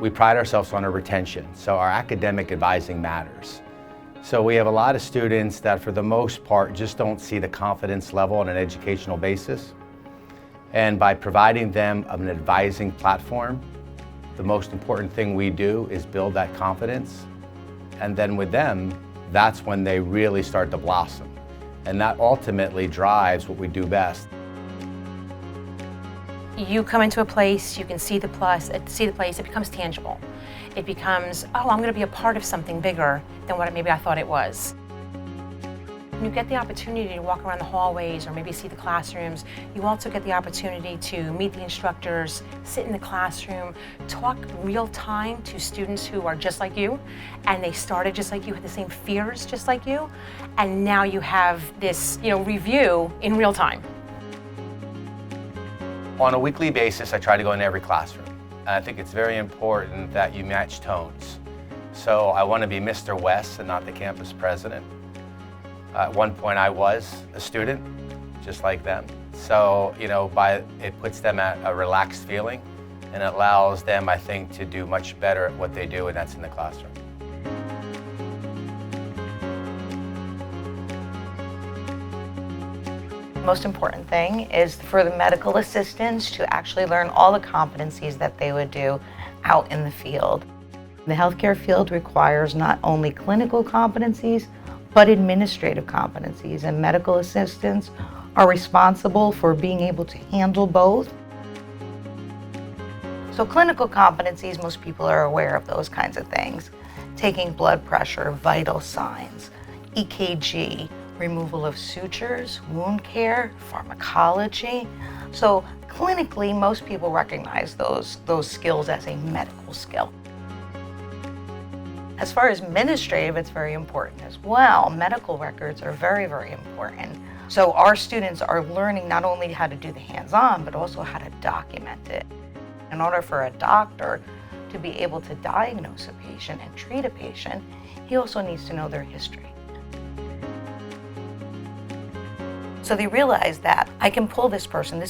we pride ourselves on our retention, so our academic advising matters. So we have a lot of students that for the most part just don't see the confidence level on an educational basis. And by providing them an advising platform, the most important thing we do is build that confidence. And then with them, that's when they really start to blossom. And that ultimately drives what we do best. You come into a place, you can see the place, it becomes tangible. It becomes, oh, I'm going to be a part of something bigger than what maybe I thought it was. When you get the opportunity to walk around the hallways or maybe see the classrooms, you also get the opportunity to meet the instructors, sit in the classroom, talk real time to students who are just like you, and they started just like you, had the same fears just like you, and now you have this, review in real time. On a weekly basis, I try to go into every classroom. And I think it's very important that you match tones. So I want to be Mr. West and not the campus president. At one point I was a student, just like them. So, it puts them at a relaxed feeling and it allows them, I think, to do much better at what they do, and that's in the classroom. The most important thing is for the medical assistants to actually learn all the competencies that they would do out in the field. The healthcare field requires not only clinical competencies, but administrative competencies, and medical assistants are responsible for being able to handle both. So clinical competencies, most people are aware of those kinds of things. Taking blood pressure, vital signs, EKG, removal of sutures, wound care, pharmacology. So clinically, most people recognize those skills as a medical skill. As far as administrative, it's very important as well. Medical records are very, very important. So our students are learning not only how to do the hands-on, but also how to document it. In order for a doctor to be able to diagnose a patient and treat a patient, he also needs to know their history. So they realize that I can pull this person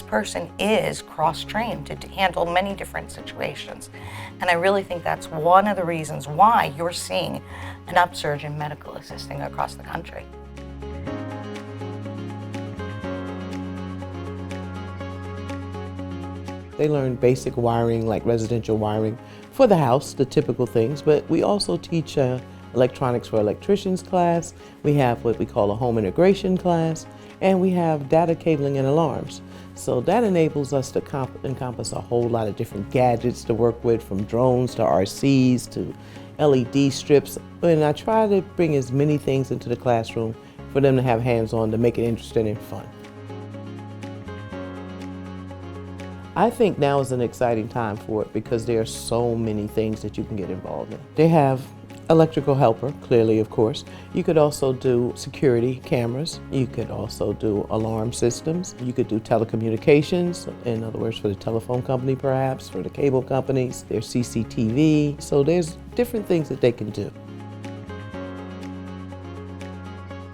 is cross-trained to handle many different situations. And I really think that's one of the reasons why you're seeing an upsurge in medical assisting across the country. They learn basic wiring, like residential wiring for the house, the typical things, but we also teach electronics for electricians class. We have what we call a home integration class, and we have data cabling and alarms. So that enables us to encompass a whole lot of different gadgets to work with, from drones to RCs to LED strips. And I try to bring as many things into the classroom for them to have hands-on to make it interesting and fun. I think now is an exciting time for it because there are so many things that you can get involved in. They have electrical helper, clearly, of course. You could also do security cameras. You could also do alarm systems. You could do telecommunications, in other words, for the telephone company perhaps, for the cable companies. There's CCTV. So there's different things that they can do.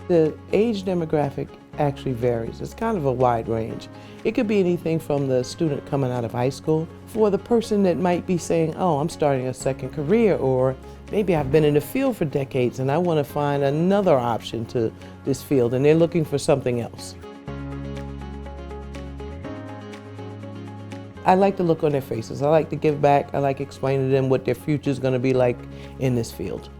The age demographic actually varies. It's kind of a wide range. It could be anything from the student coming out of high school, for the person that might be saying, oh, I'm starting a second career, or maybe I've been in the field for decades and I want to find another option to this field, and they're looking for something else. I like to look on their faces. I like to give back. I like explaining to them what their future is going to be like in this field.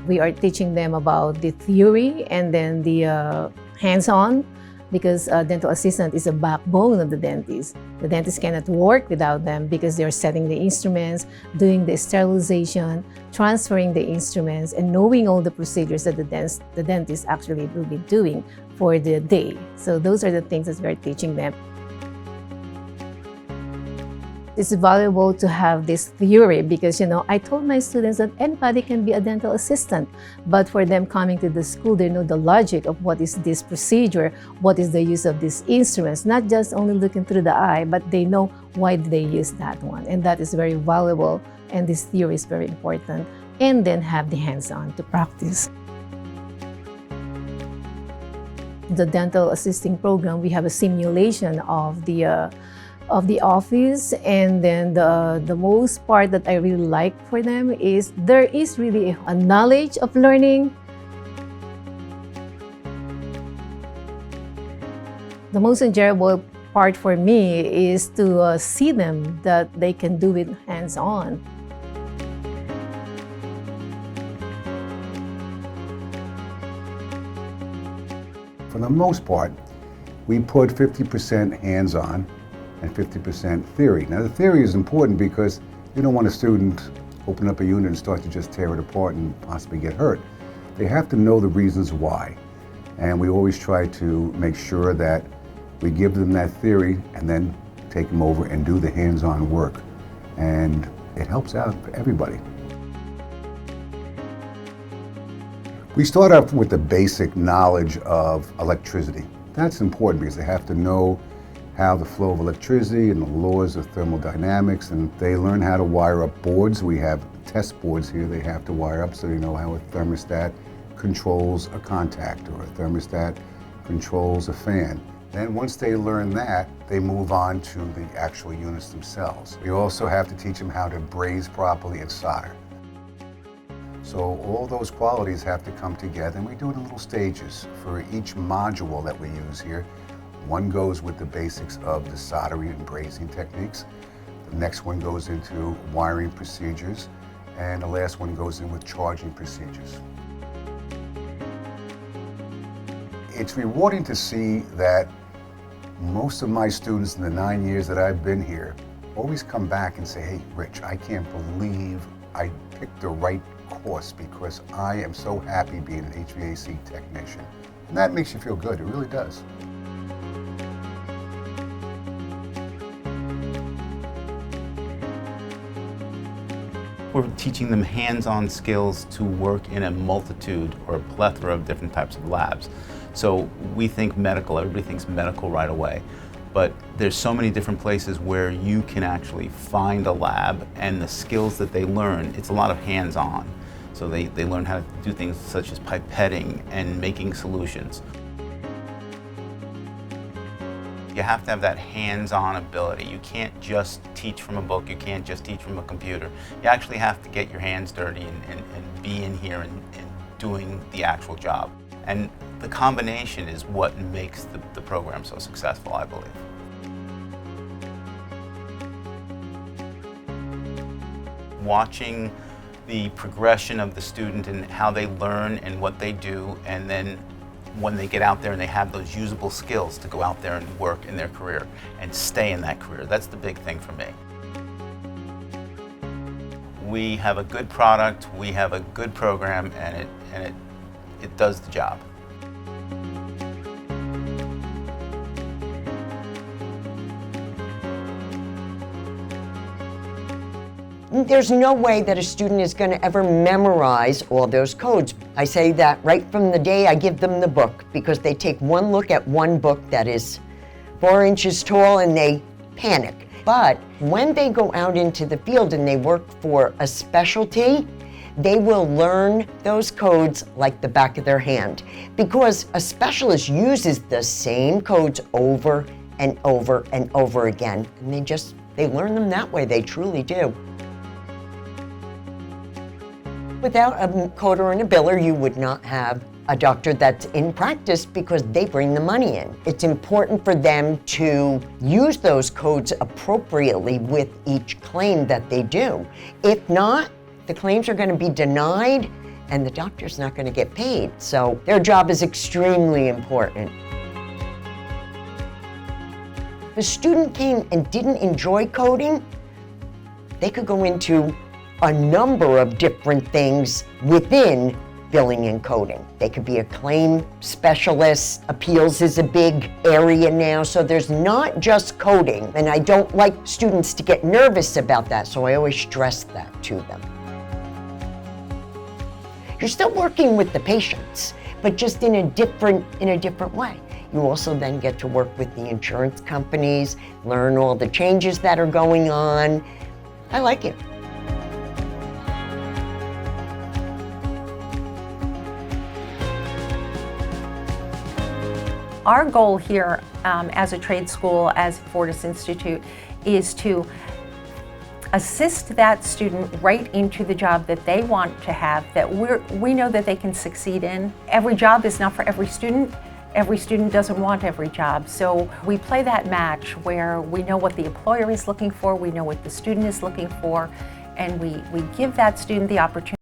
We are teaching them about the theory and then the hands-on, because a dental assistant is a backbone of the dentist. The dentist cannot work without them because they're setting the instruments, doing the sterilization, transferring the instruments, and knowing all the procedures that the dentist actually will be doing for the day. So those are the things that we're teaching them. It's valuable to have this theory because, I told my students that anybody can be a dental assistant, but for them coming to the school, they know the logic of what is this procedure, what is the use of these instruments, not just only looking through the eye, but they know why they use that one. And that is very valuable, and this theory is very important. And then have the hands-on to practice. the dental assisting program, we have a simulation of the office, and then the most part that I really like for them is there is really a knowledge of learning. The most enjoyable part for me is to see them that they can do it hands-on. For the most part, we put 50% hands-on and 50% theory. Now the theory is important because you don't want a student open up a unit and start to just tear it apart and possibly get hurt. They have to know the reasons why. And we always try to make sure that we give them that theory and then take them over and do the hands-on work. And it helps out for everybody. We start off with the basic knowledge of electricity. That's important because they have to know how the flow of electricity and the laws of thermodynamics, and they learn how to wire up boards. We have test boards here they have to wire up so they know how a thermostat controls a contact or a thermostat controls a fan. Then once they learn that, they move on to the actual units themselves. We also have to teach them how to braze properly and solder. So all those qualities have to come together, and we do it in little stages. For each module that we use here, one goes with the basics of the soldering and brazing techniques. The next one goes into wiring procedures, and the last one goes in with charging procedures. It's rewarding to see that most of my students in the 9 years that I've been here always come back and say, "Hey, Rich, I can't believe I picked the right course because I am so happy being an HVAC technician." And that makes you feel good, it really does. We're teaching them hands-on skills to work in a multitude or a plethora of different types of labs. So we think medical, everybody thinks medical right away, but there's so many different places where you can actually find a lab, and the skills that they learn, it's a lot of hands-on. So they learn how to do things such as pipetting and making solutions. You have to have that hands-on ability. You can't just teach from a book, you can't just teach from a computer. You actually have to get your hands dirty and be in here and doing the actual job. And the combination is what makes the program so successful, I believe. Watching the progression of the student and how they learn and what they do, and then when they get out there and they have those usable skills to go out there and work in their career and stay in that career. That's the big thing for me. We have a good product, we have a good program, and it does the job. There's no way that a student is going to ever memorize all those codes. I say that right from the day I give them the book, because they take one look at one book that is 4 inches tall and they panic. But when they go out into the field and they work for a specialty, they will learn those codes like the back of their hand, because a specialist uses the same codes over and over and over again. And they learn them that way, they truly do. Without a coder and a biller, you would not have a doctor that's in practice, because they bring the money in. It's important for them to use those codes appropriately with each claim that they do. If not, the claims are going to be denied and the doctor's not going to get paid. So their job is extremely important. If a student came and didn't enjoy coding, they could go into a number of different things within billing and coding. They could be a claim specialist. Appeals is a big area now, so there's not just coding. And I don't like students to get nervous about that, so I always stress that to them. You're still working with the patients, but just in a different way. You also then get to work with the insurance companies, learn all the changes that are going on. I like it. Our goal here as a trade school, as Fortis Institute, is to assist that student right into the job that they want to have, that we know that they can succeed in. Every job is not for every student. Every student doesn't want every job. So we play that match where we know what the employer is looking for, we know what the student is looking for, and we give that student the opportunity